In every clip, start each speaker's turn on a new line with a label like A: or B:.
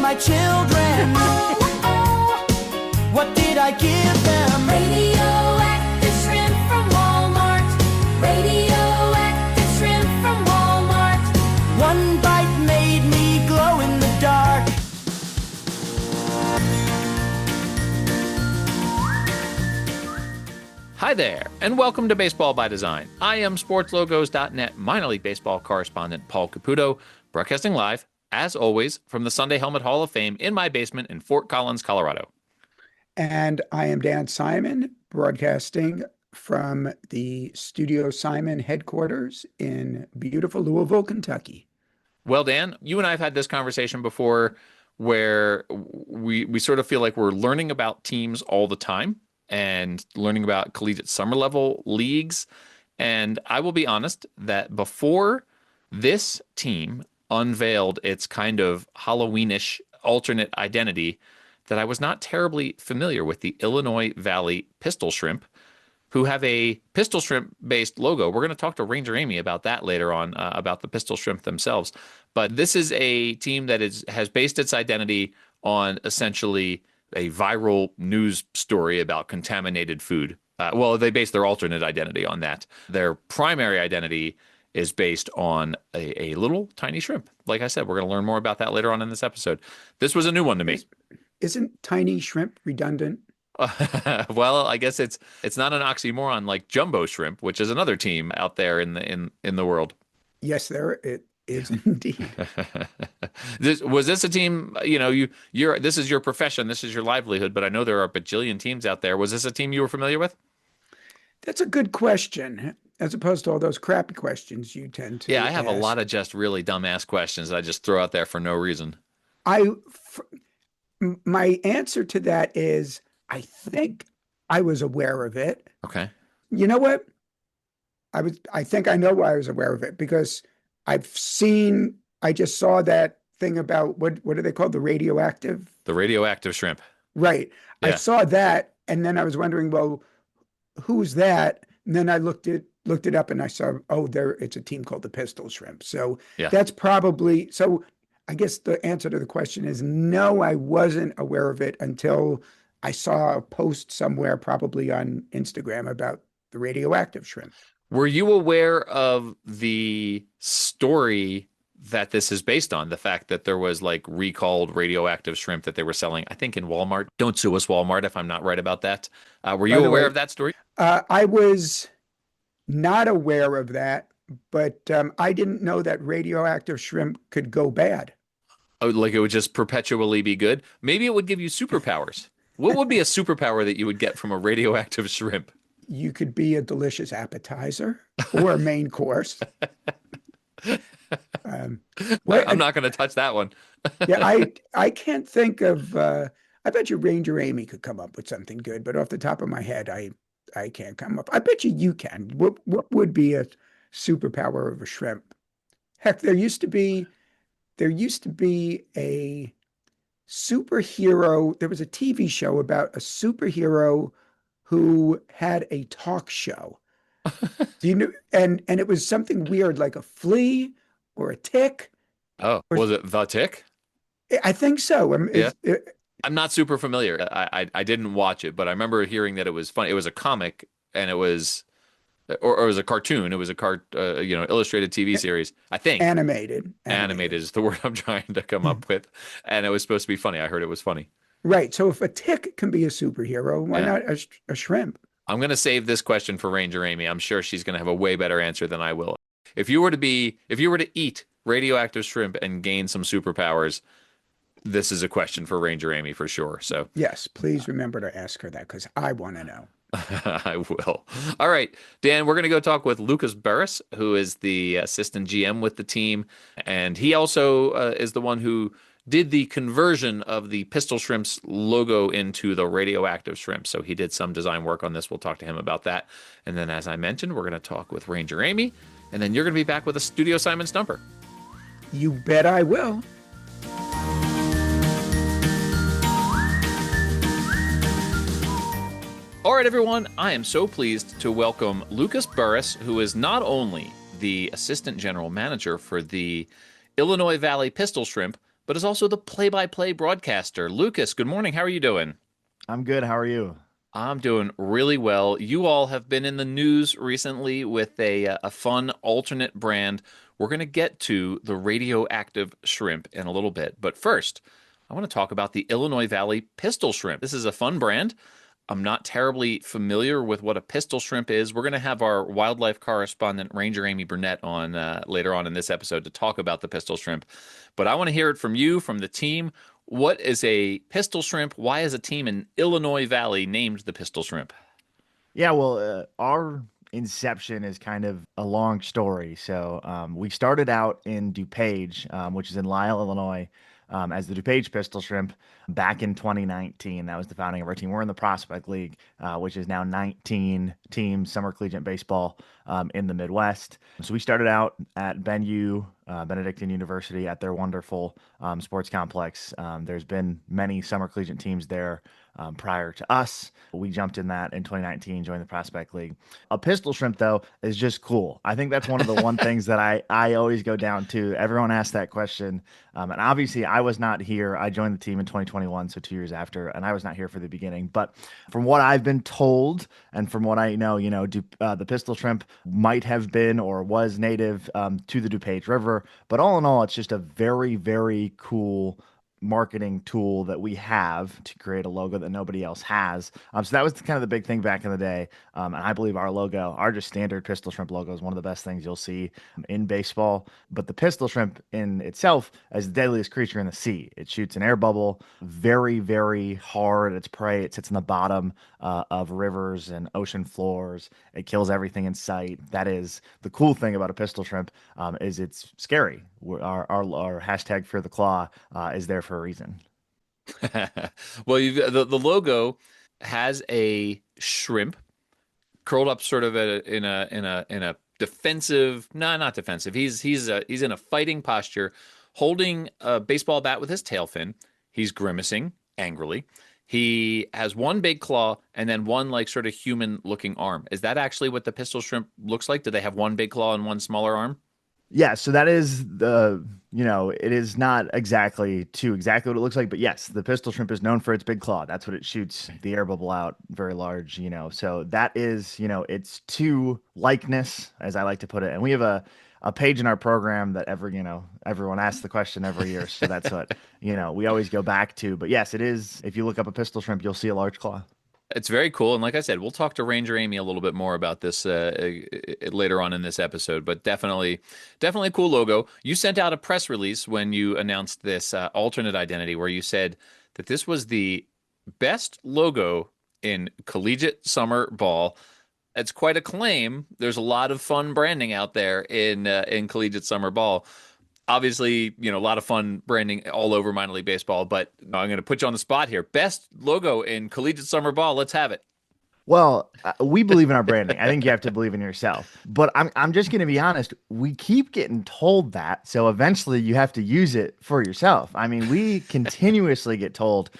A: my children. What did I give them?
B: Radioactive shrimp from Walmart. Radioactive shrimp from Walmart.
A: One bite made me glow in the dark.
C: Hi there, and welcome to Baseball by Design. I am SportsLogos.net minor league baseball correspondent Paul Caputo, broadcasting live, as always, from the Sunday Helmet Hall of Fame in my basement in Fort Collins, Colorado.
D: And I am Dan Simon, broadcasting from the Studio Simon headquarters in beautiful Louisville, Kentucky.
C: Well, Dan, you and I have had this conversation before where we sort of feel like we're learning about teams all the time and learning about collegiate summer level leagues. And I will be honest that before this team unveiled its kind of Halloweenish alternate identity, that I was not terribly familiar with the Illinois Valley Pistol Shrimp, who have a pistol shrimp based logo. We're going to talk to Ranger Amy about that later on, about the pistol shrimp themselves. But this is a team that has based its identity on essentially a viral news story about contaminated food. Well, they base their alternate identity on that. Their primary identity is based on a little tiny shrimp. Like I said, we're going to learn more about that later on in this episode. This was a new one to me.
D: Isn't tiny shrimp redundant?
C: Well, I guess it's not an oxymoron like jumbo shrimp, which is another team out there in the world.
D: Yes, it is indeed.
C: Was this a team? You know, this is your profession, this is your livelihood, but I know there are a bajillion teams out there. Was this a team you were familiar with?
D: That's a good question, as opposed to all those crappy questions you tend to.
C: Yeah, I have
D: ask.
C: a lot of just really dumbass questions that I just throw out there for no reason.
D: My answer to that is I think I was aware of it.
C: Okay.
D: You know what? I think I know why I was aware of it, because I just saw that thing about what are they called? The radioactive
C: shrimp.
D: Right.
C: Yeah.
D: I saw that, and then I was wondering, well, who's that? And then I looked it up, and I saw, it's a team called the Pistol Shrimp. So
C: yeah.
D: That's probably, so I guess the answer to the question is no, I wasn't aware of it until I saw a post somewhere, probably on Instagram, about the radioactive shrimp.
C: Were you aware of the story that this is based on? The fact that there was like recalled radioactive shrimp that they were selling, I think, in Walmart. Don't sue us, Walmart, if I'm not right about that. Were you aware of that story?
D: I was not aware of that, but I didn't know that radioactive shrimp could go bad.
C: Oh, like it would just perpetually be good? Maybe it would give you superpowers. What would be a superpower that you would get from a radioactive shrimp?
D: You could be a delicious appetizer or a main course.
C: I'm not going to touch that one.
D: Yeah, I can't think of. I bet you Ranger Amy could come up with something good, but off the top of my head, I can't come up. I bet you can. What would be a superpower of a shrimp? Heck, there used to be a superhero. There was a TV show about a superhero who had a talk show. Do you know? And it was something weird, like a flea or a tick.
C: Oh, was it the Tick?
D: I think so.
C: Yeah. I'm not super familiar. I didn't watch it, but I remember hearing that it was funny. It was a comic, and it was, or it was a cartoon. It was a illustrated TV series. I think
D: animated
C: is the word I'm trying to come up with, and it was supposed to be funny. I heard it was funny.
D: Right. So if a tick can be a superhero, why not a shrimp?
C: I'm going to save this question for Ranger Amy. I'm sure she's going to have a way better answer than I will. If you were to eat radioactive shrimp and gain some superpowers, this is a question for Ranger Amy for sure. So
D: yes, please remember to ask her that, because I want to know.
C: I will. All right, Dan, we're going to go talk with Lucas Burris, who is the assistant GM with the team. And he also is the one who did the conversion of the Pistol Shrimp's logo into the radioactive shrimp. So he did some design work on this. We'll talk to him about that. And then, as I mentioned, we're going to talk with Ranger Amy. And then you're going to be back with a Studio Simon Stumper.
D: You bet I will.
C: All right, everyone, I am so pleased to welcome Lucas Burris, who is not only the assistant general manager for the Illinois Valley Pistol Shrimp, but is also the play-by-play broadcaster. Lucas, good morning. How are you doing?
E: I'm good. How are you?
C: I'm doing really well. You all have been in the news recently with a fun alternate brand. We're going to get to the radioactive shrimp in a little bit. But first, I want to talk about the Illinois Valley pistol shrimp. This is a fun brand. I'm not terribly familiar with what a pistol shrimp is. We're going to have our wildlife correspondent, Ranger Amy Burnett, on later on in this episode to talk about the pistol shrimp. But I want to hear it from you, from the team. What is a pistol shrimp? Why is a team in Illinois Valley named the pistol shrimp?
E: Yeah, well, our inception is kind of a long story. So we started out in DuPage, which is in Lisle, Illinois, as the DuPage Pistol Shrimp back in 2019. That was the founding of our team. We're in the Prospect League, which is now 19 teams, summer collegiate baseball in the Midwest. So we started out at Benedictine University at their wonderful sports complex. There's been many summer collegiate teams there prior to us. We jumped in that in 2019, joined the Prospect League. A pistol shrimp, though, is just cool. I think that's one of the one things that I always go down to. Everyone asks that question. And obviously, I was not here. I joined the team in 2021, so 2 years after, and I was not here for the beginning. But from what I've been told and from what I know, the pistol shrimp might have been or was native to the DuPage River. But all in all, it's just a very, very cool marketing tool that we have to create a logo that nobody else has. So that was kind of the big thing back in the day. And I believe our logo, our just standard pistol shrimp logo, is one of the best things you'll see in baseball. But the pistol shrimp in itself is the deadliest creature in the sea. It shoots an air bubble very, very hard at its prey. It sits in the bottom of rivers and ocean floors. It kills everything in sight. That is the cool thing about a pistol shrimp, is it's scary. Our hashtag Fear the Claw is there for a reason.
C: Well, the logo has a shrimp curled up, sort of in a defensive. No, not defensive. He's in a fighting posture, holding a baseball bat with his tail fin. He's grimacing angrily. He has one big claw and then one like sort of human looking arm. Is that actually what the pistol shrimp looks like? Do they have one big claw and one smaller arm?
E: Yeah, so that is it is not exactly what it looks like, but yes, the pistol shrimp is known for its big claw. That's what it shoots the air bubble out very large, So that is, it's to likeness, as I like to put it. And we have a page in our program that everyone asks the question every year. So that's what, we always go back to. But yes, it is. If you look up a pistol shrimp, you'll see a large claw.
C: It's very cool. And like I said, we'll talk to Ranger Amy a little bit more about this later on in this episode, but definitely a cool logo. You sent out a press release when you announced this alternate identity where you said that this was the best logo in collegiate summer ball. It's quite a claim. There's a lot of fun branding out there in collegiate summer ball. Obviously, a lot of fun branding all over minor league baseball, but I'm going to put you on the spot here. Best logo in collegiate summer ball. Let's have it.
E: Well, we believe in our branding. I think you have to believe in yourself. But I'm just going to be honest. We keep getting told that. So eventually you have to use it for yourself. I mean, we continuously get told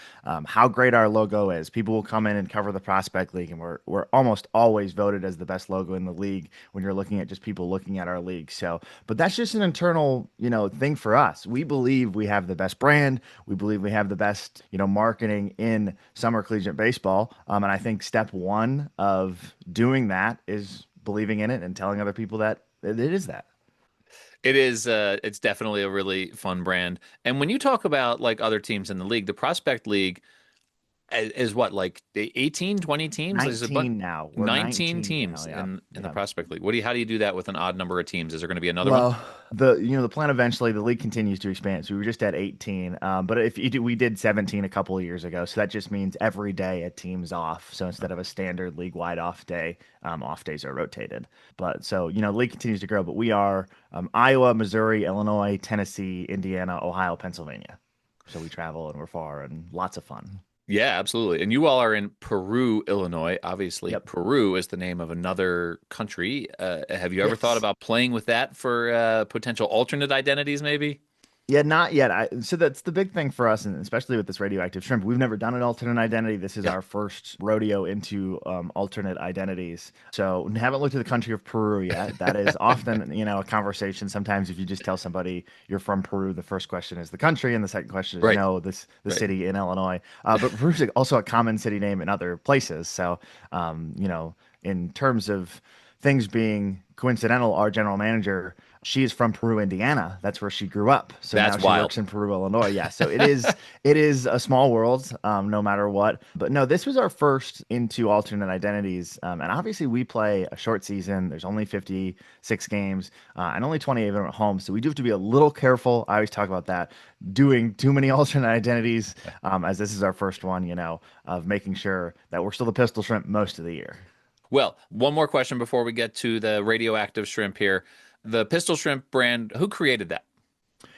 E: how great our logo is. People will come in and cover the Prospect League, and we're almost always voted as the best logo in the league when you're looking at just people looking at our league. So, but that's just an internal, thing for us. We believe we have the best brand. We believe we have the best, marketing in summer collegiate baseball. And I think step one of doing that is believing in it and telling other people that it is that.
C: It is. It's definitely a really fun brand. And when you talk about like other teams in the league, the Prospect League is what, like the 18, 20 teams? There's a
E: 19 now. We're
C: 19
E: 19
C: teams
E: now, yeah.
C: in the
E: Yeah.
C: Prospect League. How do you do that with an odd number of teams? Is there going to be another one?
E: Well, the plan eventually the league continues to expand. So we were just at 18, but if you do, we did 17 a couple of years ago. So that just means every day a team's off. So instead of a standard league wide off day, off days are rotated. But so the league continues to grow. But we are Iowa, Missouri, Illinois, Tennessee, Indiana, Ohio, Pennsylvania. So we travel and we're far and lots of fun.
C: Yeah, absolutely. And you all are in Peru, Illinois. Obviously,
E: Yep.
C: Peru is the name of another country. Have you ever thought
E: Yes.
C: about playing with that for potential alternate identities, maybe?
E: Yeah, not yet. So that's the big thing for us, and especially with this radioactive shrimp. We've never done an alternate identity. This is
C: Yeah.
E: our first rodeo into alternate identities. So haven't looked at the country of Peru yet. That is often, a conversation. Sometimes if you just tell somebody you're from Peru, the first question is the country, and the second question is
C: Right.
E: no, the
C: Right.
E: city in Illinois. But Peru's also a common city name in other places. So, in terms of things being coincidental, our general manager, she is from Peru, Indiana. That's where she grew up. So
C: That's
E: now she
C: wild.
E: works in Peru, Illinois. Yeah. So it is a small world, no matter what. But no, this was our first into alternate identities. And obviously we play a short season. There's only 56 games, and only 28 of them at home. So we do have to be a little careful. I always talk about that, doing too many alternate identities, as this is our first one, of making sure that we're still the pistol shrimp most of the year.
C: Well, one more question before we get to the radioactive shrimp here. The Pistol Shrimp brand, who created that?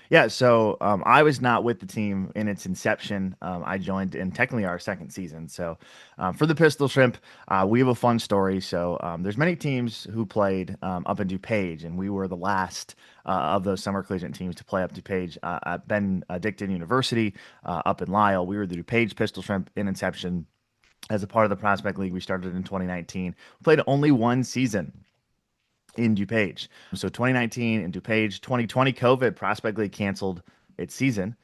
E: Yeah, so I was not with the team in its inception. I joined in technically our second season. So for the Pistol Shrimp, we have a fun story. So there's many teams who played up in DuPage, and we were the last of those summer collegiate teams to play up DuPage at Benedictine University up in Lisle. We were the DuPage Pistol Shrimp in inception. As a part of the Prospect League, we started in 2019. We played only one season in DuPage. So 2019 in DuPage, 2020 COVID, Prospect League canceled its season.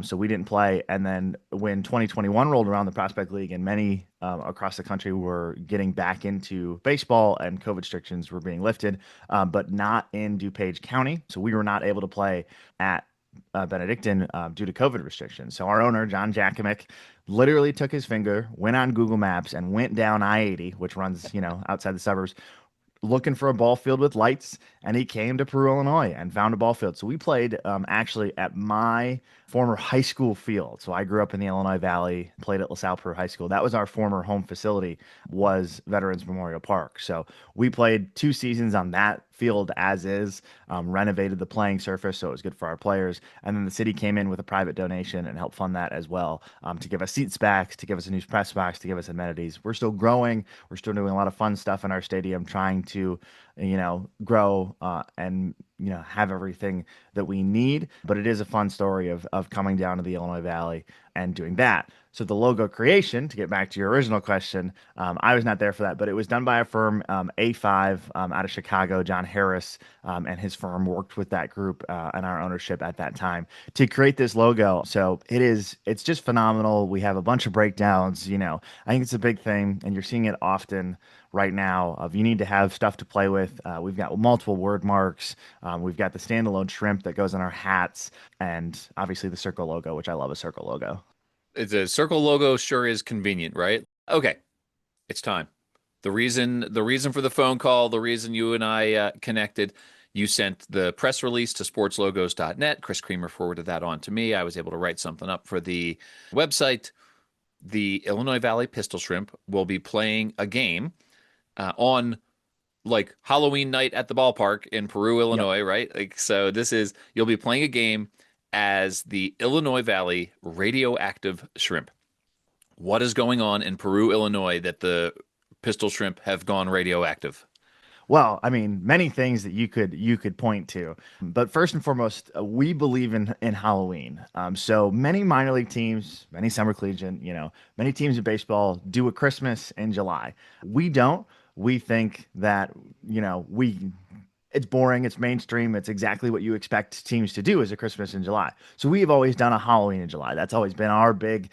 E: So we didn't play. And then when 2021 rolled around, the Prospect League and many across the country were getting back into baseball and COVID restrictions were being lifted, but not in DuPage County. So we were not able to play at Benedictine due to COVID restrictions. So our owner, John Jakimick, literally took his finger, went on Google Maps, and went down I-80, which runs, outside the suburbs, looking for a ball field with lights, and he came to Peru, Illinois, and found a ball field. So we played actually at my former high school field. So I grew up in the Illinois Valley, played at LaSalle Peru High School. That was our former home facility, was Veterans Memorial Park. So we played 2 seasons on that field as is, renovated the playing surface so it was good for our players. And then the city came in with a private donation and helped fund that as well, to give us seats back, to give us a new press box, to give us amenities. We're still growing. We're still doing a lot of fun stuff in our stadium, trying to, grow and have everything that we need. But it is a fun story of coming down to the Illinois Valley and doing that. So the logo creation, to get back to your original question, I was not there for that, but it was done by a firm, A5, out of Chicago. John Harris and his firm worked with that group and our ownership at that time to create this logo. So it's just phenomenal. We have a bunch of breakdowns. I think it's a big thing, and you're seeing it often right now. Of you need to have stuff to play with. We've got multiple word marks. We've got the standalone shrimp that goes on our hats, and obviously the circle logo, which I love a circle logo.
C: It's a circle logo sure is convenient, right? Okay, it's time. The reason for the phone call, the reason you and I connected, you sent the press release to sportslogos.net. Chris Creamer forwarded that on to me. I was able to write something up for the website. The Illinois Valley Pistol Shrimp will be playing a game on like Halloween night at the ballpark in Peru,
E: Yep.
C: Illinois, right? Like, so you'll be playing a game as the Illinois Valley Radioactive Shrimp. What is going on in Peru, Illinois that the Pistol Shrimp have gone radioactive?
E: Well, I mean, many things that you could point to, but first and foremost, we believe in Halloween. So many minor league teams, many summer collegiate, many teams in baseball do a Christmas in July. We don't. We think that we it's boring, it's mainstream, it's exactly what you expect teams to do as a Christmas in July. So we have always done a Halloween in July. That's always been our big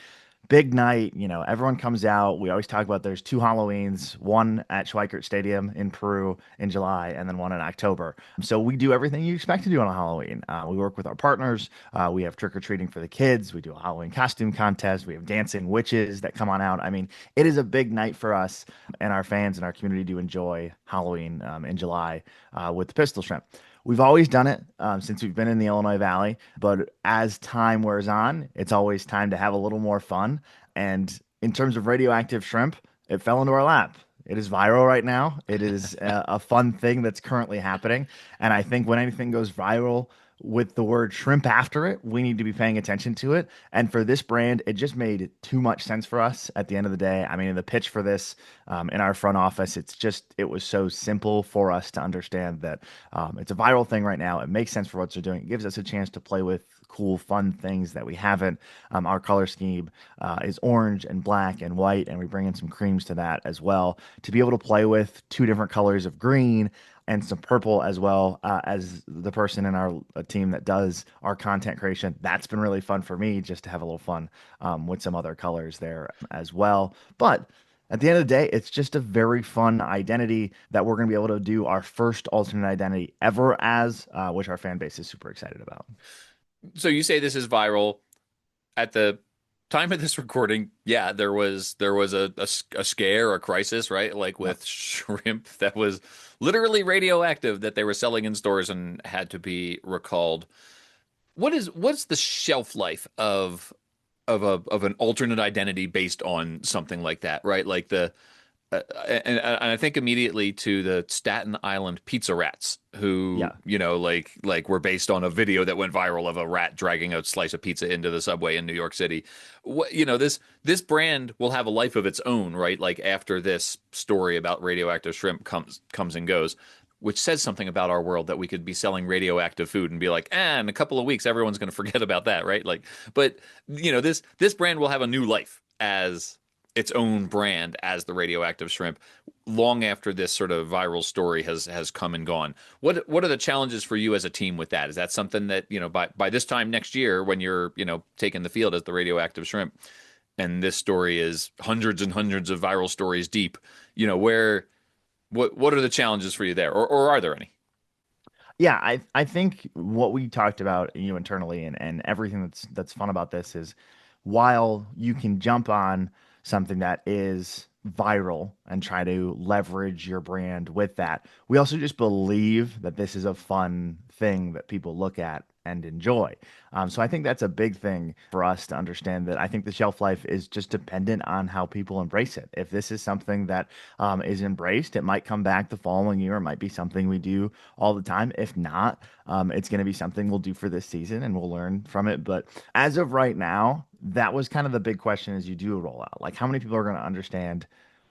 E: night. Everyone comes out. We always talk about there's two Halloweens, one at Schweikert Stadium in Peru in July, and then one in October. So we do everything you expect to do on a Halloween. We work with our partners. We have trick or treating for the kids. We do a Halloween costume contest. We have dancing witches that come on out. I mean, it is a big night for us and our fans and our community to enjoy Halloween in July with the Pistol Shrimp. We've always done it since we've been in the Illinois Valley, but as time wears on, it's always time to have a little more fun. And in terms of radioactive shrimp, it fell into our lap. It is viral right now. It is a fun thing that's currently happening. And I think when anything goes viral, with the word shrimp after it, we need to be paying attention to it. And for this brand, it just made too much sense for us at the end of the day. I mean, the pitch for this in our front office, it was so simple for us to understand that it's a viral thing right now. It makes sense for what they're doing. It gives us a chance to play with cool, fun things that we haven't. Our color scheme is orange and black and white, and we bring in some creams to that as well to be able to play with two different colors of green and some purple as well. As the person in our team that does our content creation, that's been really fun for me just to have a little fun with some other colors there as well. But at the end of the day, it's just a very fun identity that we're going to be able to do our first alternate identity ever as, which our fan base is super excited about.
C: So you say this is viral. At the time of this recording, yeah, there was a scare, a crisis, right? Like with shrimp that was literally radioactive that they were selling in stores and had to be recalled. What's the shelf life of an alternate identity based on something like that, right? Like and I think immediately to the Staten Island pizza rats who,
E: Yeah.
C: like were based on a video that went viral of a rat dragging a slice of pizza into the subway in New York City. This brand will have a life of its own, right? Like after this story about radioactive shrimp comes and goes, which says something about our world that we could be selling radioactive food and be like, in a couple of weeks everyone's going to forget about that, right? Like, but this brand will have a new life as its own brand as the radioactive shrimp long after this sort of viral story has come and gone. What are the challenges for you as a team with that? Is that something that, by this time next year when you're, taking the field as the radioactive shrimp and this story is hundreds and hundreds of viral stories deep, what are the challenges for you there? Or are there any?
E: Yeah, I think what we talked about, internally and everything that's fun about this is while you can jump on something that is viral and try to leverage your brand with that, we also just believe that this is a fun thing that people look at and enjoy. So I think that's a big thing for us to understand, that I think the shelf life is just dependent on how people embrace it. If this is something that is embraced, it might come back the following year. It might be something we do all the time. If not, it's going to be something we'll do for this season and we'll learn from it. But as of right now, that was kind of the big question as you do a rollout. Like, how many people are going to understand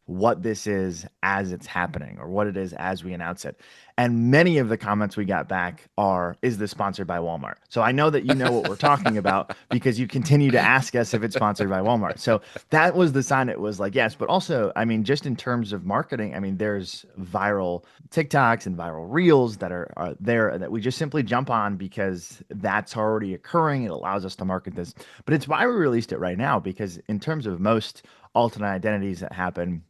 E: what this is as it's happening, or what it is as we announce it? And many of the comments we got back are, is this sponsored by Walmart? So I know that you know what we're talking about because you continue to ask us if it's sponsored by Walmart. So that was the sign. It was like, yes. But also, I mean, just in terms of marketing, I mean, there's viral TikToks and viral reels that are there that we just simply jump on because that's already occurring. It allows us to market this. But it's why we released it right now, because in terms of most alternate identities that happen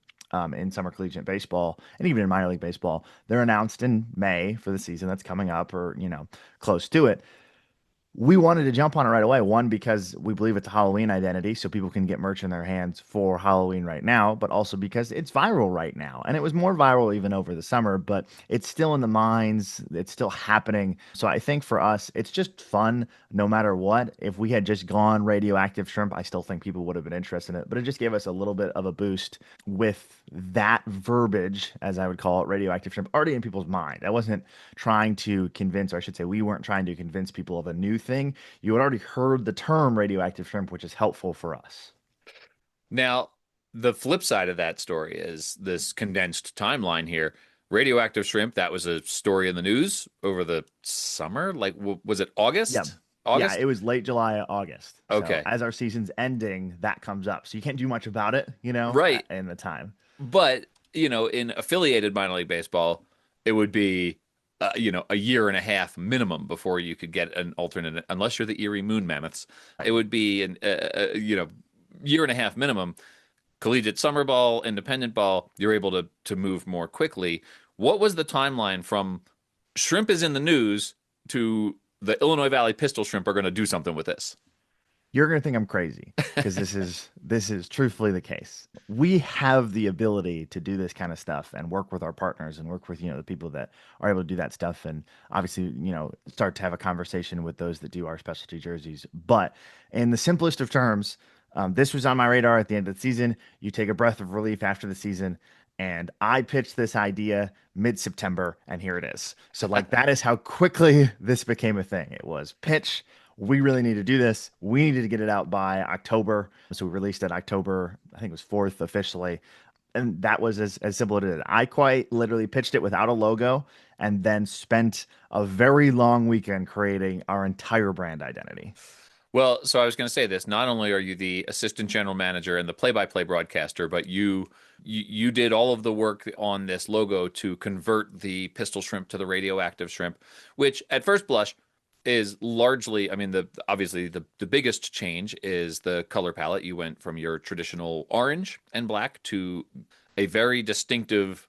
E: in summer collegiate baseball and even in minor league baseball, they're announced in May for the season that's coming up, or close to it. We wanted to jump on it right away. One, because we believe it's a Halloween identity, so people can get merch in their hands for Halloween right now, but also because it's viral right now. And it was more viral even over the summer, but it's still in the minds. It's still happening. So I think for us, it's just fun no matter what. If we had just gone radioactive shrimp, I still think people would have been interested in it, but it just gave us a little bit of a boost with that verbiage, as I would call it, radioactive shrimp, already in people's mind. I wasn't trying to convince, or I should say, we weren't trying to convince people of a new thing. You had already heard the term radioactive shrimp, which is helpful for us.
C: Now, the flip side of that story is this condensed timeline here. Radioactive shrimp, that was a story in the news over the summer. Like, was it August?
E: Yeah.
C: August?
E: Yeah, it was late July, August. So
C: Okay.
E: as our season's ending, that comes up. So you can't do much about it,
C: Right.
E: in the time.
C: But, in affiliated minor league baseball, it would be, a year and a half minimum before you could get an alternate, unless you're the Erie Moon Mammoths. It would be year and a half minimum. Collegiate summer ball, independent ball, you're able to move more quickly. What was the timeline from shrimp is in the news to the Illinois Valley pistol shrimp are going to do something with this?
E: You're going to think I'm crazy because this is truthfully the case. We have the ability to do this kind of stuff and work with our partners and work with, the people that are able to do that stuff. And obviously, start to have a conversation with those that do our specialty jerseys. But in the simplest of terms, this was on my radar at the end of the season. You take a breath of relief after the season. And I pitched this idea mid-September, and here it is. So like that is how quickly this became a thing. It was pitch. We really need to do this. We needed to get it out by October. So we released it October, I think it was 4th officially. And that was as simple as it is. I quite literally pitched it without a logo and then spent a very long weekend creating our entire brand identity.
C: Well, so I was going to say this. Not only are you the assistant general manager and the play-by-play broadcaster, but you did all of the work on this logo to convert the pistol shrimp to the radioactive shrimp, which at first blush is largely, I mean, obviously the biggest change is the color palette. You went from your traditional orange and black to a very distinctive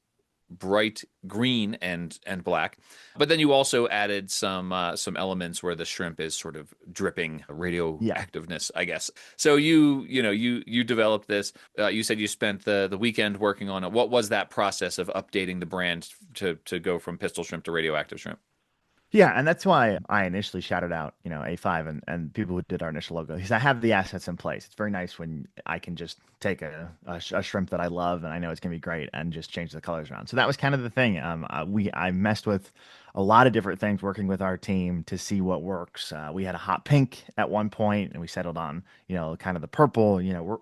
C: bright green and black. But then you also added some elements where the shrimp is sort of dripping
E: Yeah.
C: radioactiveness, I guess. So you developed this. You said you spent the weekend working on it. What was that process of updating the brand to go from pistol shrimp to radioactive shrimp?
E: Yeah, and that's why I initially shouted out, A5 and people who did our initial logo because I have the assets in place. It's very nice when I can just take a shrimp that I love and I know it's gonna be great and just change the colors around. So that was kind of the thing. I messed with a lot of different things working with our team to see what works. We had a hot pink at one point and we settled on, kind of the purple.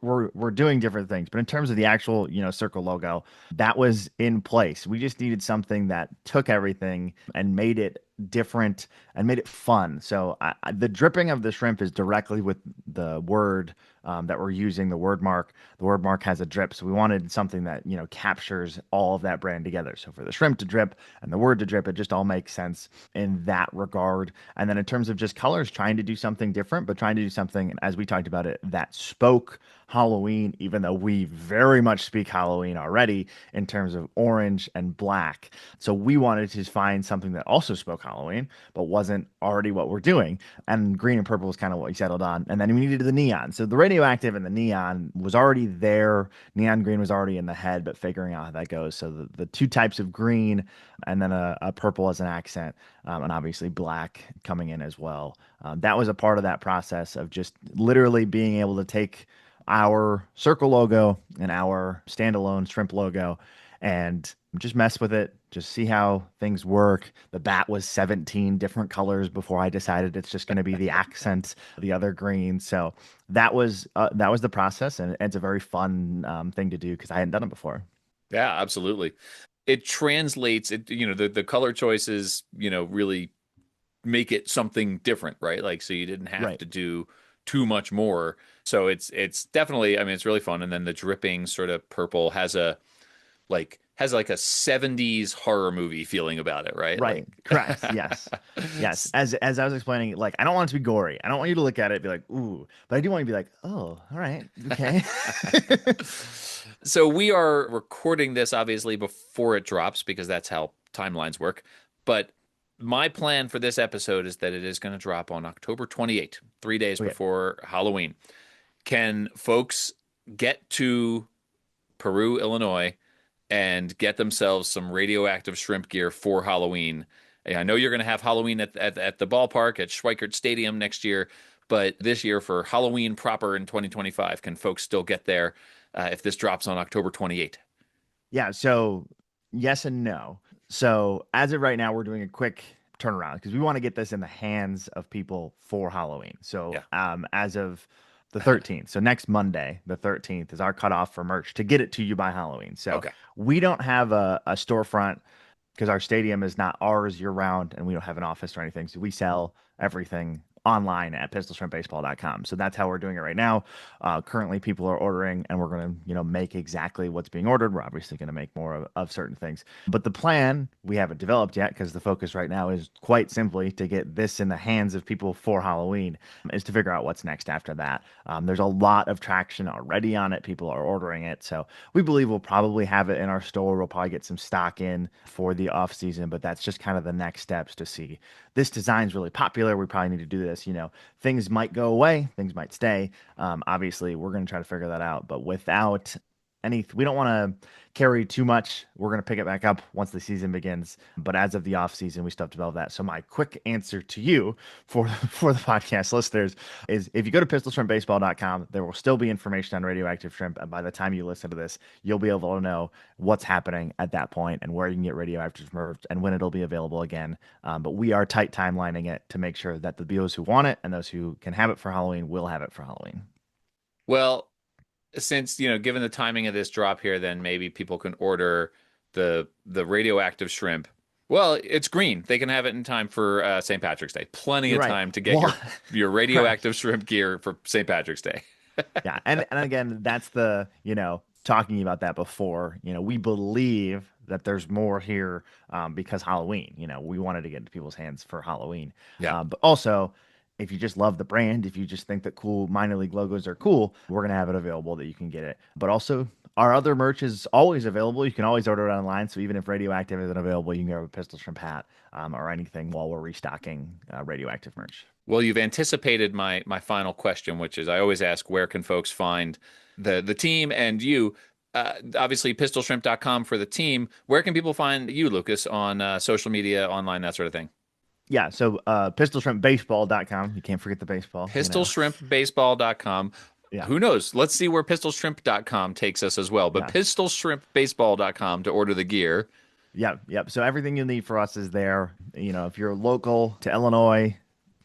E: We're doing different things, but in terms of the actual, circle logo, that was in place. We just needed something that took everything and made it different and made it fun. So the dripping of the shrimp is directly with the word that we're using, the word mark. The word mark has a drip. So we wanted something that, captures all of that brand together. So for the shrimp to drip and the word to drip, it just all makes sense in that regard. And then in terms of just colors, trying to do something different, but trying to do something, as we talked about it, that spoke Halloween, even though we very much speak Halloween already in terms of orange and black. So we wanted to find something that also spoke Halloween, but wasn't already what we're doing. And green and purple was kind of what we settled on. And then we needed the neon. So the radioactive and the neon was already there. Neon green was already in the head, but figuring out how that goes. So the two types of green and then a purple as an accent, and obviously black coming in as well. That was a part of that process of just literally being able to take our circle logo and our standalone shrimp logo and just mess with it, just see how things work. The bat was 17 different colors before I decided it's just going to be the accent, the other green. So that was the process, and it's a very fun thing to do because I hadn't done it before.
C: Yeah, absolutely. It translates it, the color choices, really make it something different, right? Like, so you didn't have
E: Right.
C: to do too much more. So it's definitely, I mean, it's really fun. And then the dripping sort of purple has like a 70s horror movie feeling about it, right?
E: Right.
C: Like
E: Correct. Yes. Yes. As I was explaining, like I don't want it to be gory. I don't want you to look at it and be like, ooh, but I do want you to be like, oh, all right, okay.
C: So we are recording this obviously before it drops because that's how timelines work. But my plan for this episode is that it is going to drop on October 28th, 3 days
E: Okay.
C: before Halloween. Can folks get to Peru, Illinois, and get themselves some radioactive shrimp gear for Halloween? I know you're going to have Halloween at the ballpark at Schweikert Stadium next year, but this year for Halloween proper in 2025, can folks still get there if this drops on October 28th?
E: Yeah, so yes and no. So as of right now, we're doing a quick turnaround because we want to get this in the hands of people for Halloween. So
C: Yeah.
E: as of the 13th, so next Monday, the 13th, is our cutoff for merch to get it to you by Halloween. So
C: Okay.
E: we don't have a storefront because our stadium is not ours year round and we don't have an office or anything. So we sell everything online at pistolshrimpbaseball.com. So that's how we're doing it right now. Currently people are ordering and we're going to, make exactly what's being ordered. We're obviously going to make more of certain things, but the plan we haven't developed yet because the focus right now is quite simply to get this in the hands of people for Halloween is to figure out what's next after that. There's a lot of traction already on it. People are ordering it. So we believe we'll probably have it in our store. We'll probably get some stock in for the off season, but that's just kind of the next steps to see this design's really popular. We probably need to do this. Things might go away, things might stay. Obviously, we're going to try to figure that out. But without we don't want to carry too much. We're going to pick it back up once the season begins. But as of the off season, we still have to develop that. So my quick answer to you for the podcast listeners is if you go to pistolshrimpbaseball.com, there will still be information on radioactive shrimp. And by the time you listen to this, you'll be able to know what's happening at that point and where you can get radioactive shrimp and when it'll be available again. But we are tight timelining it to make sure that those who want it and those who can have it for Halloween will have it for Halloween.
C: Well, since, given the timing of this drop here, then maybe people can order the radioactive shrimp. Well, it's green. They can have it in time for St. Patrick's Day. Plenty of time to get your radioactive shrimp gear for St. Patrick's Day.
E: Yeah, and again, that's the, talking about that before, we believe that there's more here because Halloween, we wanted to get into people's hands for Halloween.
C: Yeah.
E: But also, if you just love the brand, if you just think that cool minor league logos are cool, we're going to have it available that you can get it. But also, our other merch is always available. You can always order it online. So even if radioactive isn't available, you can grab a Pistol Shrimp hat or anything while we're restocking radioactive merch.
C: Well, you've anticipated my final question, which is I always ask, where can folks find the team and you? Obviously, pistolshrimp.com for the team. Where can people find you, Lucas, on social media, online, that sort of thing?
E: Yeah, so pistolshrimpbaseball.com. You can't forget the baseball.
C: Pistolshrimpbaseball.com.
E: Yeah.
C: Who knows? Let's see where pistolshrimp.com takes us as well. But pistolshrimpbaseball.com to order the gear.
E: Yep. So everything you need for us is there. If you're local to Illinois,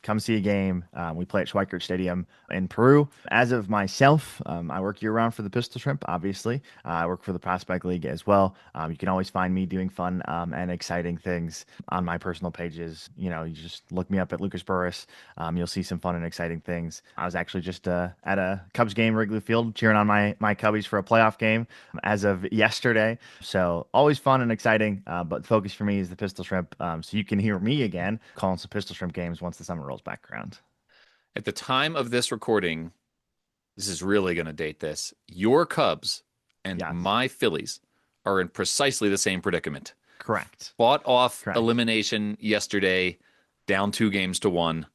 E: come see a game. We play at Schweikert Stadium in Peru. As of myself, I work year-round for the Pistol Shrimp, obviously. I work for the Prospect League as well. You can always find me doing fun and exciting things on my personal pages. You just look me up at Lucas Burris. You'll see some fun and exciting things. I was actually just at a Cubs game, Wrigley Field, cheering on my Cubbies for a playoff game as of yesterday. So always fun and exciting, but the focus for me is the Pistol Shrimp. So you can hear me again calling some Pistol Shrimp games once the summer rolls back around.
C: At the time of this recording, this is really going to date this. Your Cubs and my Phillies are in precisely the same predicament.
E: Correct.
C: Fought off elimination yesterday, down 2-1.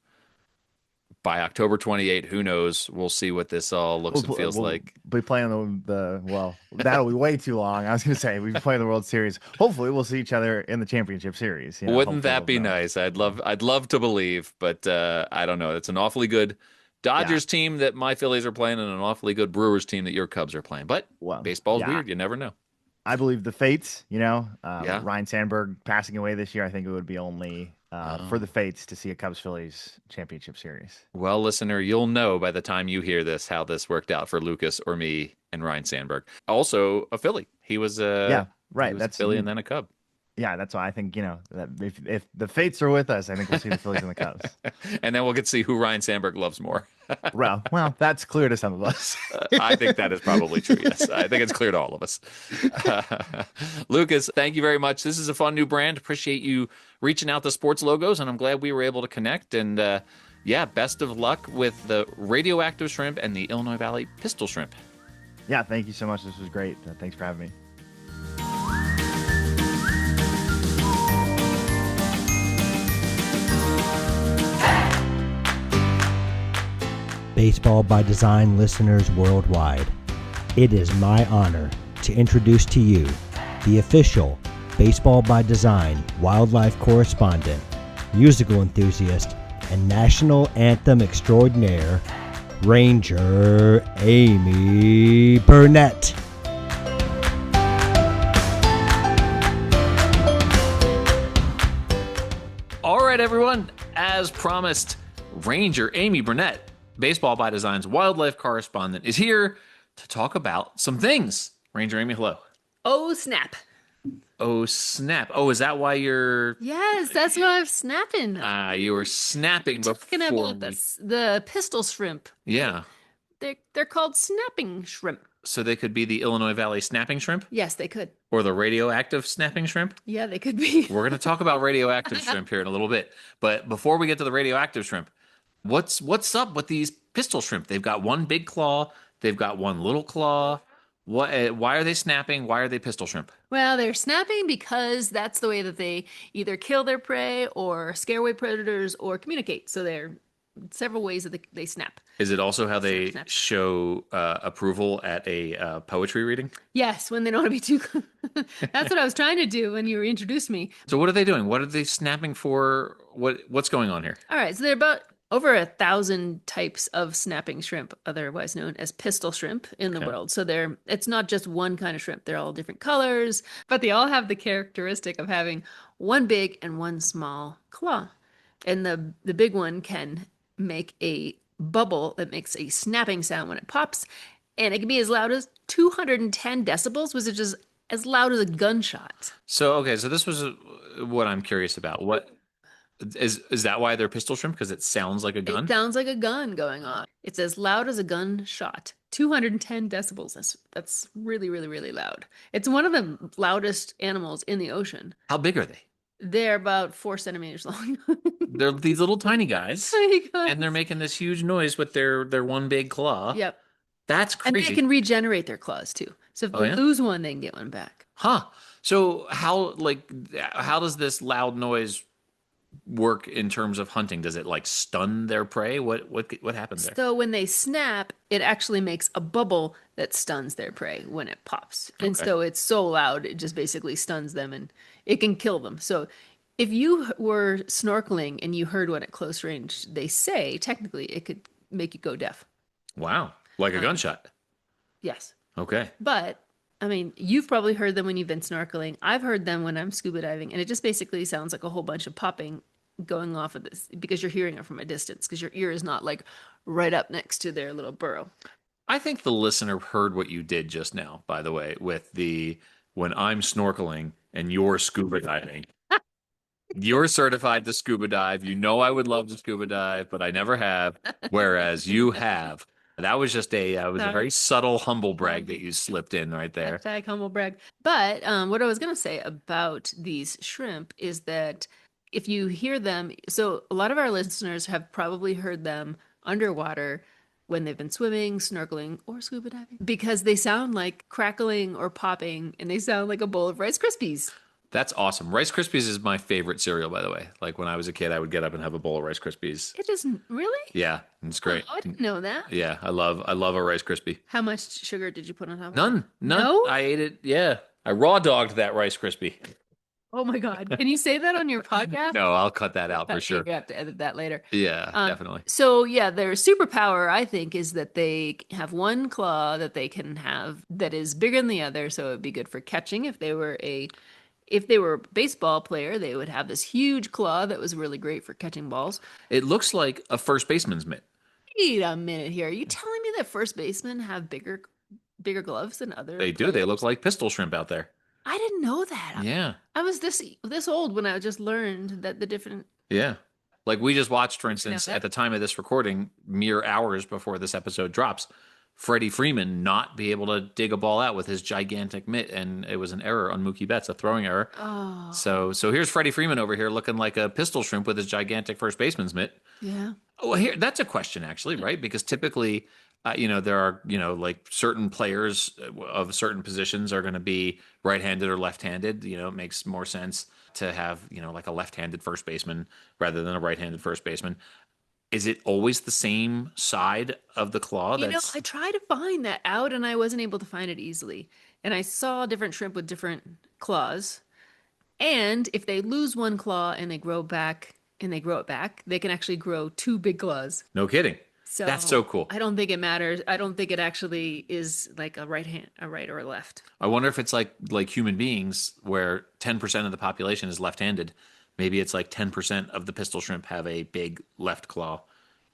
C: By October 28th, who knows? We'll see what this all looks and feels like.
E: We'll be playing that'll be way too long. I was going to say, we'll be playing the World Series. Hopefully, we'll see each other in the championship series.
C: Wouldn't that be nice? I'd love to believe, but I don't know. It's an awfully good Dodgers team that my Phillies are playing and an awfully good Brewers team that your Cubs are playing. But baseball's weird. You never know.
E: I believe the fates, Ryan Sandberg passing away this year, I think it would be only for the fates to see a Cubs-Phillies championship series.
C: Well, listener, you'll know by the time you hear this how this worked out for Lucas or me and Ryan Sandberg. Also a Philly. He was that's a Philly and then a Cub.
E: Yeah, that's why I think, that if the fates are with us, I think we'll see the Phillies and the Cubs.
C: And then we'll get to see who Ryan Sandberg loves more.
E: well, that's clear to some of us.
C: I think that is probably true, yes. I think it's clear to all of us. Lucas, thank you very much. This is a fun new brand. Appreciate you reaching out to sports logos, and I'm glad we were able to connect. And best of luck with the radioactive shrimp and the Illinois Valley Pistol Shrimp.
E: Yeah, thank you so much. This was great. Thanks for having me.
F: Baseball by Design listeners worldwide, it is my honor to introduce to you the official Baseball by Design wildlife correspondent, musical enthusiast, and national anthem extraordinaire, Ranger Amy Burnett.
C: All right, everyone. As promised, Ranger Amy Burnett, Baseball by Design's wildlife correspondent, is here to talk about some things. Ranger Amy, hello.
G: Oh, snap.
C: Oh, snap. Oh, is that why you're...
G: Yes, that's why I'm snapping.
C: You were snapping before...
G: Talking about the pistol shrimp.
C: Yeah.
G: They're called snapping shrimp.
C: So they could be the Illinois Valley snapping shrimp?
G: Yes, they could.
C: Or the radioactive snapping shrimp?
G: Yeah, they could be.
C: We're going to talk about radioactive shrimp here in a little bit. But before we get to the radioactive shrimp, what's up with these pistol shrimp? They've got one big claw. They've got one little claw. Why are they snapping? Why are they pistol shrimp?
G: Well, they're snapping because that's the way that they either kill their prey or scare away predators or communicate. So they're several ways that they snap.
C: Is it also how they
G: Snap.
C: show approval at a poetry reading?
G: Yes, when they don't want to be too. That's what I was trying to do when you introduced me.
C: So what are they doing? What are they snapping for? What's going on here?
G: All right, so there are about over 1,000 types of snapping shrimp, otherwise known as pistol shrimp, in the
C: Okay.
G: world. So it's not just one kind of shrimp. They're all different colors, but they all have the characteristic of having one big and one small claw. And the big one can make a bubble that makes a snapping sound when it pops, and it can be as loud as 210 decibels, which is just as loud as a gunshot.
C: So okay, so this was what I'm curious about. What is that why they're pistol shrimp? Because it sounds like a gun?
G: It sounds like a gun going on. It's as loud as a gunshot. 210 decibels. That's really, really, really loud. It's one of the loudest animals in the ocean.
C: How big are they?
G: They're about 4 centimeters long.
C: They're these little tiny guys,
G: Tiny guys.
C: and they're making this huge noise with their one big claw.
G: Yep.
C: That's
G: And
C: crazy.
G: they can regenerate their claws too. So if
C: Oh,
G: they
C: yeah?
G: lose one, they can get one back.
C: Huh. So how does this loud noise work in terms of hunting? Does it like stun their prey? What happens there?
G: So when they snap, it actually makes a bubble that stuns their prey when it pops. And
C: Okay.
G: so it's so loud, it just basically stuns them and it can kill them. So if you were snorkeling and you heard one at close range, they say technically it could make you go deaf.
C: Wow. Like a gunshot.
G: Yes.
C: Okay.
G: But I mean, you've probably heard them when you've been snorkeling. I've heard them when I'm scuba diving, and it just basically sounds like a whole bunch of popping going off of this because you're hearing it from a distance because your ear is not like right up next to their little burrow.
C: I think the listener heard what you did just now, by the way, with the when I'm snorkeling and you're scuba diving. You're certified to scuba dive. You know I would love to scuba dive, but I never have, whereas you have. That was just a very subtle humble brag that you slipped in right there.
G: Hashtag humble brag. But what I was going to say about these shrimp is that if you hear them, so a lot of our listeners have probably heard them underwater when they've been swimming, snorkeling, or scuba diving because they sound like crackling or popping and they sound like a bowl of Rice Krispies.
C: That's awesome. Rice Krispies is my favorite cereal, by the way. Like when I was a kid, I would get up and have a bowl of Rice Krispies.
G: It isn't really?
C: Yeah, it's great.
G: Oh, I didn't know that.
C: Yeah, I love a Rice Krispie.
G: How much sugar did you put on top of it?
C: None.
G: No?
C: I ate it. Yeah, I raw dogged that Rice Krispie.
G: Oh my God. Can you say that on your podcast?
C: No, I'll cut that out for
G: Okay,
C: sure.
G: You have to edit that later.
C: Yeah, definitely.
G: So yeah, their superpower, I think, is that they have one claw that they can have that is bigger than the other. So it'd be good for catching. If they were a baseball player, they would have this huge claw that was really great for catching balls.
C: It looks like a first baseman's mitt.
G: Wait a minute here. Are you telling me that first basemen have bigger gloves than other
C: They do. They
G: players?
C: look like pistol shrimp out there.
G: I didn't know that.
C: Yeah.
G: I was this old when I just learned that the different.
C: Yeah. Like we just watched, for
G: Now
C: instance,
G: that-
C: at the time of this recording, mere hours before this episode drops, Freddie Freeman not be able to dig a ball out with his gigantic mitt, and it was an error on Mookie Betts, a throwing error.
G: Oh.
C: So here's Freddie Freeman over here looking like a pistol shrimp with his gigantic first baseman's mitt.
G: Yeah.
C: Oh, here that's a question actually, right? Because typically, there are like certain players of certain positions are going to be right-handed or left-handed. It makes more sense to have like a left-handed first baseman rather than a right-handed first baseman. Is it always the same side of the claw?
G: I tried to find that out and I wasn't able to find it easily. And I saw different shrimp with different claws. And if they lose one claw and they grow it back, they can actually grow 2 big claws.
C: No kidding.
G: So
C: That's so cool.
G: I don't think it matters. I don't think it actually is like a right or a left.
C: I wonder if it's like human beings where 10% of the population is left-handed. Maybe it's like 10% of the pistol shrimp have a big left claw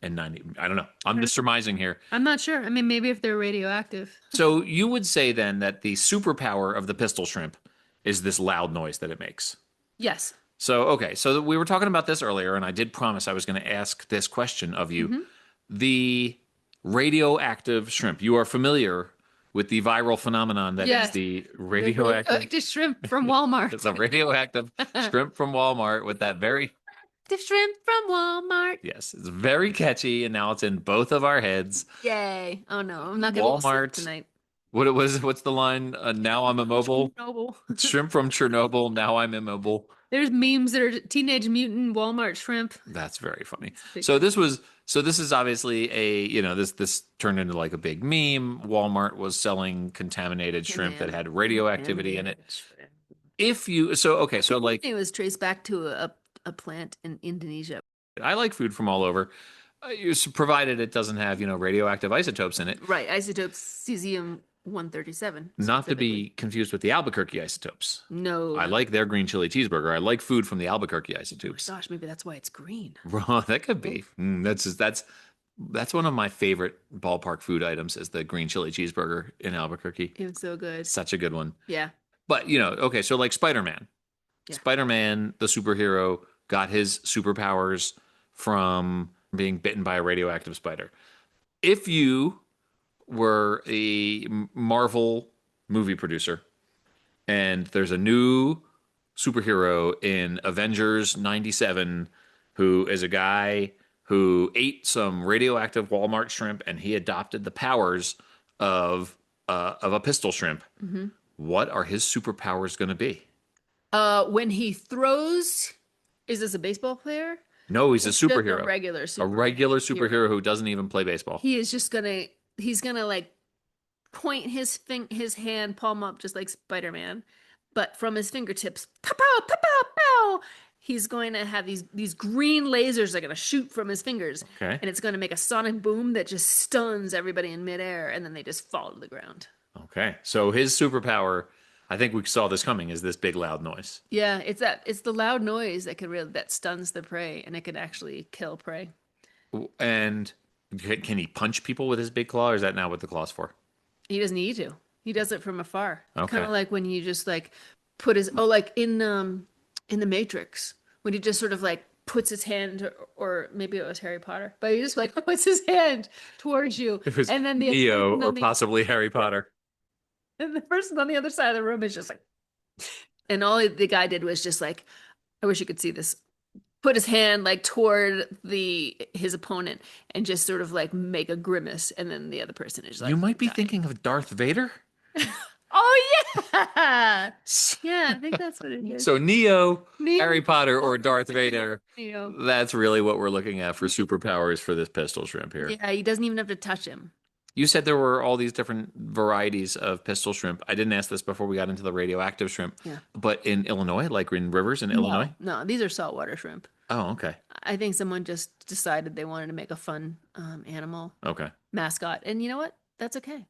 C: and 90. I don't know. I'm just surmising here.
G: I'm not sure. I mean, maybe if they're radioactive.
C: So you would say then that the superpower of the pistol shrimp is this loud noise that it makes.
G: Yes.
C: So, okay. So we were talking about this earlier, and I did promise I was going to ask this question of you.
G: Mm-hmm.
C: The radioactive shrimp. You are familiar with the viral phenomenon that is
G: Yes.
C: the radioactive.
G: Shrimp from Walmart.
C: It's a radioactive shrimp from Walmart with that very,
G: The shrimp from Walmart.
C: yes, it's very catchy, and now it's in both of our heads.
G: Yay. Oh no, I'm not going to
C: Walmart.
G: sleep tonight.
C: What's the line? Now I'm immobile.
G: Noble.
C: Shrimp from Chernobyl. Now I'm immobile.
G: There's memes that are Teenage Mutant Walmart shrimp.
C: That's very funny.
G: big.
C: So this was So this is obviously this turned into like a big meme. Walmart was selling contaminated shrimp that had radioactivity in it. So like
G: It was traced back to a plant in Indonesia.
C: I like food from all over, provided it doesn't have radioactive isotopes in it.
G: Right, isotopes cesium-137.
C: Not to be
G: specifically.
C: confused with the Albuquerque isotopes.
G: No.
C: I like their green chili cheeseburger. I like food from the Albuquerque isotopes.
G: Gosh, maybe that's why it's green.
C: Well, that could be. That's one of my favorite ballpark food items is the green chili cheeseburger in Albuquerque.
G: It was so good.
C: Such a good one.
G: Yeah.
C: But, okay, so like Spider-Man.
G: Yeah.
C: Spider-Man, the superhero, got his superpowers from being bitten by a radioactive spider. If you were a Marvel movie producer and there's a new superhero in Avengers 97 who is a guy who ate some radioactive Walmart shrimp and he adopted the powers of a pistol shrimp, what are his superpowers going to be?
G: When he throws, is this a baseball player?
C: No, he's a
G: Just
C: superhero.
G: A regular
C: A regular superhero who doesn't even play baseball.
G: He is just he's gonna like point his hand palm up just like Spider-Man, but from his fingertips, pow pow pow pow pow. He's going to have these green lasers that are going to shoot from his fingers.
C: Okay.
G: And it's going to make a sonic boom that just stuns everybody in midair, and then they just fall to the ground.
C: Okay. So his superpower, I think we saw this coming, is this big loud noise.
G: Yeah, it's the loud noise that stuns the prey, and it could actually kill prey.
C: And can he punch people with his big claw, or is that not what the claw's for?
G: He doesn't need to. He does it from afar.
C: Okay.
G: Kind of like when you just like put his like in the Matrix, when he just sort of like puts his hand, or maybe it was Harry Potter, but he just like puts his hand towards you,
C: It was
G: and then
C: Neo
G: and
C: or
G: then
C: possibly Harry Potter.
G: and the person on the other side of the room is just like, and all the guy did was just like, I wish you could see this, put his hand like toward his opponent and just sort of like make a grimace, and then the other person is like,
C: You might be
G: dying.
C: thinking of Darth Vader.
G: Oh yeah, yeah, I think that's what it is.
C: So Neo,
G: Neo.
C: Harry Potter, or Darth Vader.
G: Neo.
C: That's really what we're looking at for superpowers for this pistol shrimp here.
G: Yeah, he doesn't even have to touch him.
C: You said there were all these different varieties of pistol shrimp. I didn't ask this before we got into the radioactive shrimp.
G: Yeah.
C: But in Illinois, like in rivers in Illinois?
G: No, these are saltwater shrimp.
C: Oh, okay.
G: I think someone just decided they wanted to make a fun animal
C: Okay.
G: mascot, and you know what? That's okay.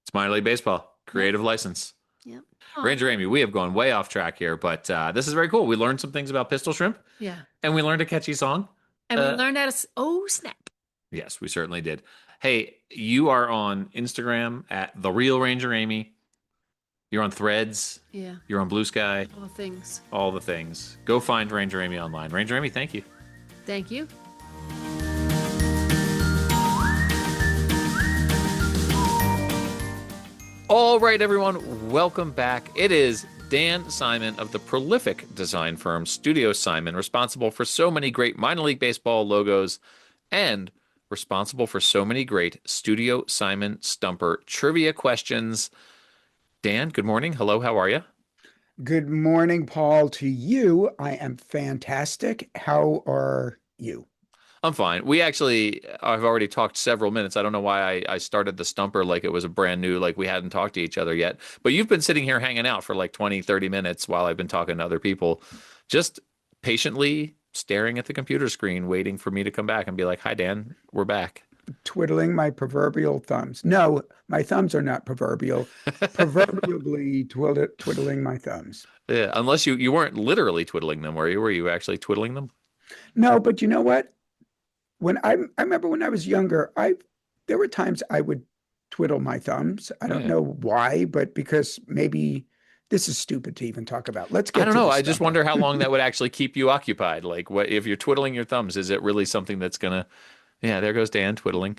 C: It's minor league baseball. Creative license.
G: Yeah.
C: Ranger Amy, we have gone way off track here, but this is very cool. We learned some things about pistol shrimp,
G: Yeah.
C: and we learned a catchy song.
G: And we learned how to. Oh snap!
C: Yes, we certainly did. Hey, you are on Instagram at The Real Ranger Amy. You're on Threads.
G: Yeah.
C: You're on Blue Sky.
G: All the things.
C: All the things. Go find Ranger Amy online. Ranger Amy, thank you.
G: Thank you.
C: All right, everyone, welcome back. It is Dan Simon of the prolific design firm Studio Simon, responsible for so many great minor league baseball logos and responsible for so many great Studio Simon Stumper trivia questions. Dan, good morning. Hello, how are you?
D: Good morning, Paul, to you. I am fantastic. How are you?
C: I'm fine. I've already talked several minutes. I don't know why I started the stumper like it was a brand new, like we hadn't talked to each other yet. But you've been sitting here hanging out for like 20, 30 minutes while I've been talking to other people, just patiently staring at the computer screen, waiting for me to come back and be like, hi, Dan, we're back.
D: Twiddling my proverbial thumbs. No, my thumbs are not proverbial. Proverbially twiddling my thumbs.
C: Yeah, unless you weren't literally twiddling them, were you? Were you actually twiddling them?
D: No, but you know what? When I remember when I was younger, there were times I would twiddle my thumbs. I don't know why, but because maybe this is stupid to even talk about. Let's get
C: I don't
D: to
C: know.
D: the
C: I just
D: stumper.
C: wonder how long that would actually keep you occupied. Like, what if you're twiddling your thumbs? Is it really something that's gonna? Yeah, there goes Dan twiddling.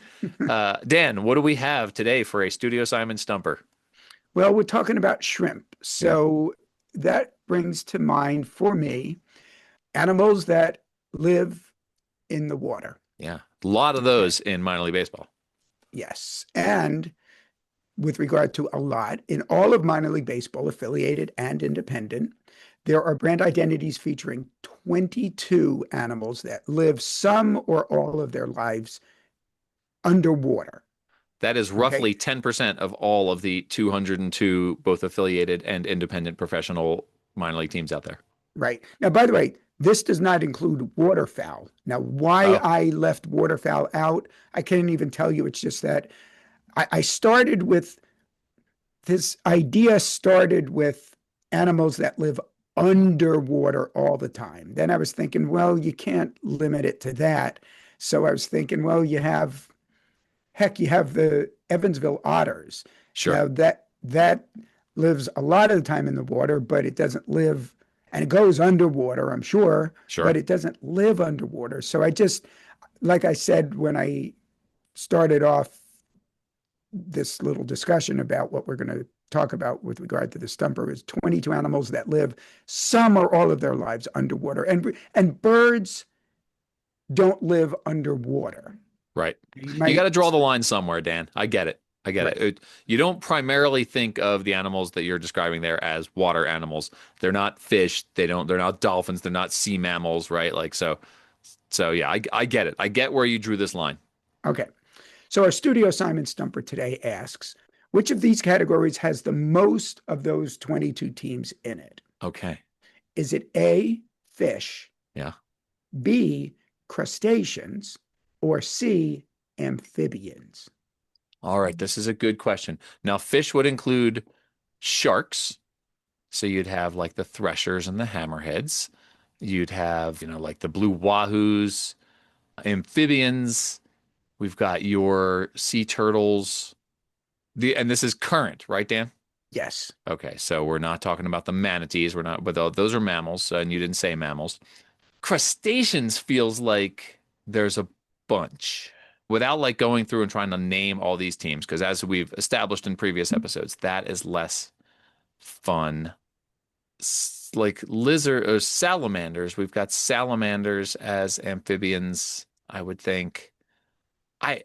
C: Dan, what do we have today for a Studio Simon Stumper?
D: Well, we're talking about shrimp. So that brings to mind for me animals that live in the water.
C: Yeah, a lot of those in minor league baseball.
D: Yes. And with regard to a lot, in all of minor league baseball, affiliated and independent, There are brand identities featuring 22 animals that live some or all of their lives underwater.
C: That is
D: Okay.
C: roughly 10% of all of the 202 both affiliated and independent professional minor league teams out there.
D: Right. Now, by the way, this does not include waterfowl. Now, why
C: Oh.
D: I left waterfowl out, I can't even tell you. It's just that I started with this idea started with animals that live underwater all the time. Then I was thinking, well, you can't limit it to that. So I was thinking, well, you have the Evansville otters.
C: Sure.
D: Now that lives a lot of the time in the water, but it doesn't live, and it goes underwater, I'm sure,
C: Sure.
D: but it doesn't live underwater. So I just, like I said when I started off this little discussion about what we're going to talk about with regard to the stumper, is 22 animals that live some or all of their lives underwater, and birds don't live underwater.
C: Right.
D: You
C: You got to
D: might-
C: draw the line somewhere, Dan. I get it. I get
D: Right.
C: it. You don't primarily think of the animals that you're describing there as water animals. They're not fish. They're not dolphins. They're not sea mammals, right? Like, so yeah, I get it. I get where you drew this line.
D: Okay. So our studio assignment stumper today asks, which of these categories has the most of those 22 teams in it?
C: Okay.
D: Is it A, fish,
C: Yeah.
D: B, crustaceans, or C, amphibians?
C: All right. This is a good question. Now, fish would include sharks. So you'd have like the threshers and the hammerheads. You'd have, like the blue wahoos, amphibians. We've got your sea turtles. And this is current, right, Dan?
D: Yes.
C: Okay, so we're not talking about the manatees. We're not, but those are mammals, and you didn't say mammals. Crustaceans feels like there's a bunch. Without like going through and trying to name all these teams, because as we've established in previous episodes, that is less fun. Like lizard or salamanders, we've got salamanders as amphibians, I would think. I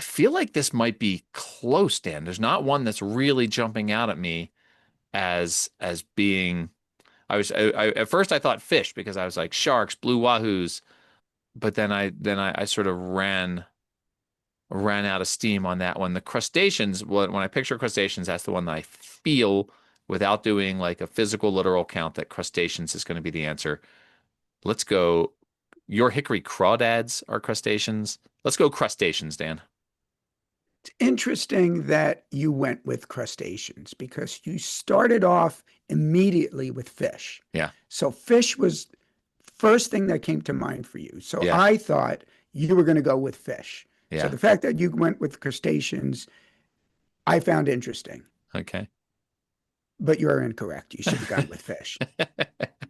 C: feel like this might be close, Dan. There's not one that's really jumping out at me as being. I at first I thought fish because I was like sharks, blue wahoos, but then I sort of ran out of steam on that one. The crustaceans, when I picture crustaceans, that's the one that I feel, without doing like a physical literal count, that crustaceans is going to be the answer. Let's go. Your hickory crawdads are crustaceans. Let's go crustaceans, Dan.
D: It's interesting that you went with crustaceans because you started off immediately with fish.
C: Yeah.
D: So fish was first thing that came to mind for you. So
C: Yeah.
D: I thought you were going to go with fish.
C: Yeah.
D: So the fact that you went with crustaceans, I found interesting,
C: Okay.
D: but you're incorrect. You should have gone with fish.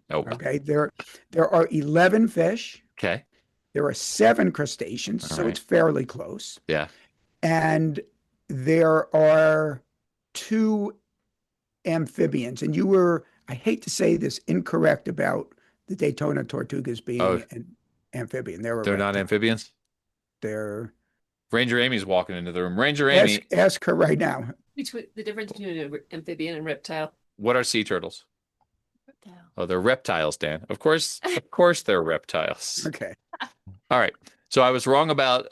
C: Nope.
D: Okay. There are 11 fish.
C: Okay.
D: There are 7 crustaceans,
C: All
D: so
C: right.
D: it's fairly close.
C: Yeah.
D: And there are 2 amphibians. And you were, I hate to say this, incorrect about the Daytona Tortugas being
C: Oh.
D: an amphibian. They're
C: Not amphibians?
D: They're
C: Ranger Amy's walking into the room. Ranger Amy,
D: ask her right now.
G: Between the difference between an amphibian and reptile.
C: what are sea turtles?
G: Reptile.
C: Oh, they're reptiles, Dan. Of course they're reptiles.
D: Okay.
C: All right. So I was wrong about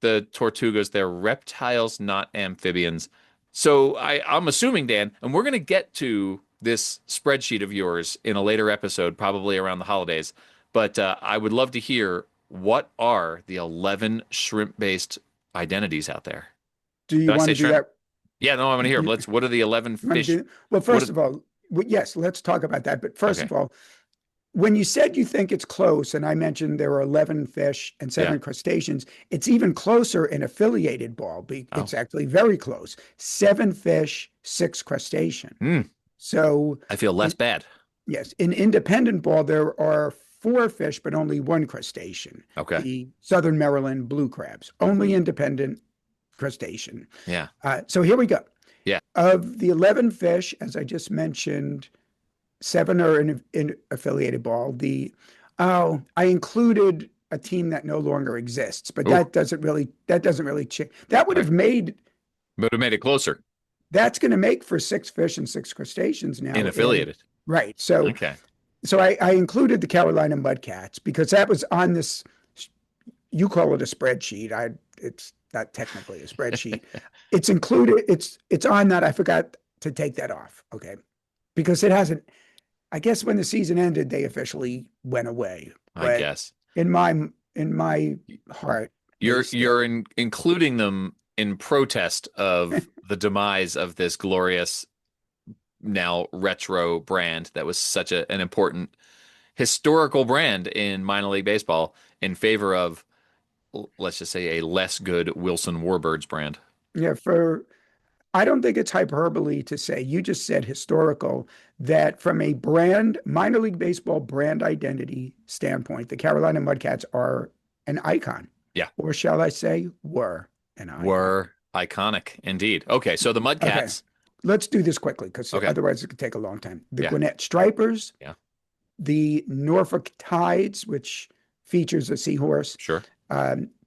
C: the Tortugas. They're reptiles, not amphibians. So I'm assuming, Dan, and we're going to get to this spreadsheet of yours in a later episode, probably around the holidays. But I would love to hear, what are the 11 shrimp-based identities out there?
D: Do you
C: Did I
D: want
C: say
D: to do
C: shrimp?
D: that?
C: Yeah, no, I'm going to hear. What are the 11
D: You wanna
C: fish?
D: do- Well, first
C: What-
D: of all, yes, let's talk about that. But first
C: Okay.
D: of all, when you said you think it's close, and I mentioned there were 11 fish and 7
C: Yeah.
D: crustaceans, it's even closer in affiliated ball.
C: Oh.
D: It's actually very close. 7 fish, 6 crustacean.
C: Hmm.
D: So
C: I feel less bad.
D: yes, in independent ball, there are 4 fish, but only 1 crustacean.
C: Okay.
D: The Southern Maryland blue crabs, only independent crustacean.
C: Yeah.
D: So here we go.
C: Yeah.
D: Of the 11 fish, as I just mentioned, 7 are in affiliated ball. I included a team that no longer exists, but
C: Ooh.
D: that doesn't really change. That would have
C: But it made it closer
D: that's going to make for 6 fish and 6 crustaceans now
C: in affiliated.
D: Right. So
C: Okay.
D: I included the Carolina Mudcats because that was on this, you call it a spreadsheet. It's not technically a spreadsheet. It's included, it's on that. I forgot to take that off. Okay. Because it hasn't, I guess when the season ended, they officially went away.
C: I
D: But
C: guess
D: in my heart,
C: you're including them in protest of the demise of this glorious, now retro brand that was such an important historical brand in minor league baseball in favor of, let's just say, a less good Wilson Warbirds brand.
D: yeah, I don't think it's hyperbole to say, you just said historical, that from a minor league baseball brand identity standpoint, the Carolina Mudcats are an icon.
C: Yeah.
D: Or shall I say, were an icon.
C: Were iconic indeed. Okay, so the Mudcats.
D: Okay. Let's do this quickly because
C: Okay.
D: otherwise it could take a long time. The
C: Yeah.
D: Gwinnett Stripers,
C: Yeah.
D: the Norfolk Tides, which features a seahorse,
C: Sure.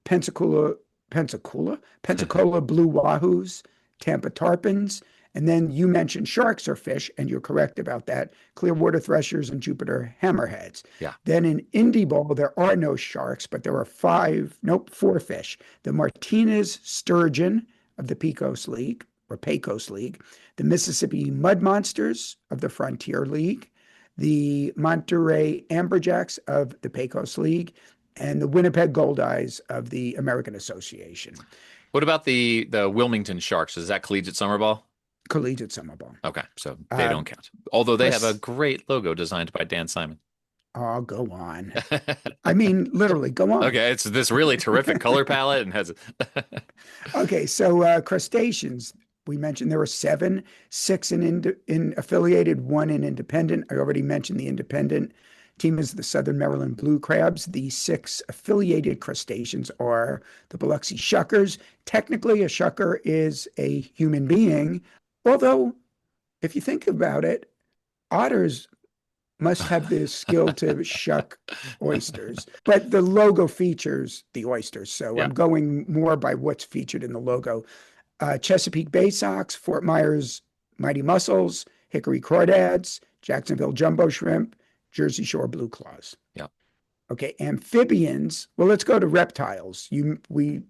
D: Pensacola Blue Wahoos, Tampa Tarpons, and then you mentioned sharks are fish, and you're correct about that. Clearwater Threshers and Jupiter Hammerheads.
C: Yeah.
D: Then in Indie Ball, there are no sharks, but there are four fish. The Martinez Sturgeon of the Pecos League, the Mississippi Mud Monsters of the Frontier League, the Monterey Amberjacks of the Pecos League, and the Winnipeg Goldeyes of the American Association.
C: What about the Wilmington Sharks? Is that collegiate summer ball?
D: Collegiate summer ball.
C: Okay, so they don't count. Although they have a great logo designed by Dan Simon.
D: Oh, go on. I mean, literally, go on.
C: Okay, it's this really terrific color palette and has.
D: Okay, so crustaceans. We mentioned there were 7, 6 in affiliated, 1 in independent. I already mentioned the independent team is the Southern Maryland Blue Crabs. The 6 affiliated crustaceans are the Biloxi Shuckers. Technically, a shucker is a human being, although if you think about it, otters must have the skill to shuck oysters. But the logo features the oysters, so
C: Yeah.
D: I'm going more by what's featured in the logo. Chesapeake Bay Sox, Fort Myers Mighty Mussels, Hickory Crawdads, Jacksonville Jumbo Shrimp, Jersey Shore Blue Claws.
C: Yeah.
D: Okay, amphibians. Well, let's go to reptiles. The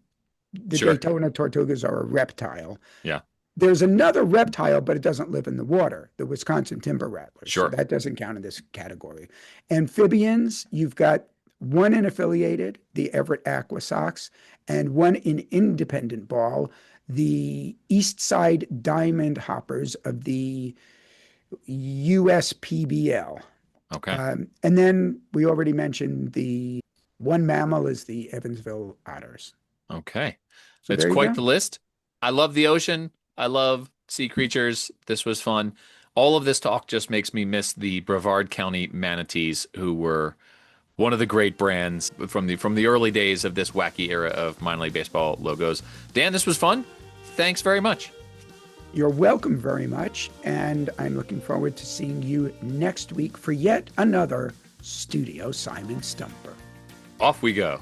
C: Sure.
D: Daytona Tortugas are a reptile.
C: Yeah.
D: There's another reptile, but it doesn't live in the water, the Wisconsin Timber Rattlers.
C: Sure.
D: So that doesn't count in this category. Amphibians, you've got 1 in affiliated, the Everett Aqua Sox, and 1 in independent ball, the East Side Diamond Hoppers of the USPBL.
C: Okay.
D: And then we already mentioned the 1 mammal is the Evansville Otters.
C: Okay.
D: So
C: It's
D: there you
C: quite
D: go.
C: the list. I love the ocean. I love sea creatures. This was fun. All of this talk just makes me miss the Brevard County Manatees, who were one of the great brands from the early days of this wacky era of minor league baseball logos. Dan, this was fun. Thanks very much.
D: You're welcome very much, and I'm looking forward to seeing you next week for yet another Studio Simon Stumper.
C: Off we go.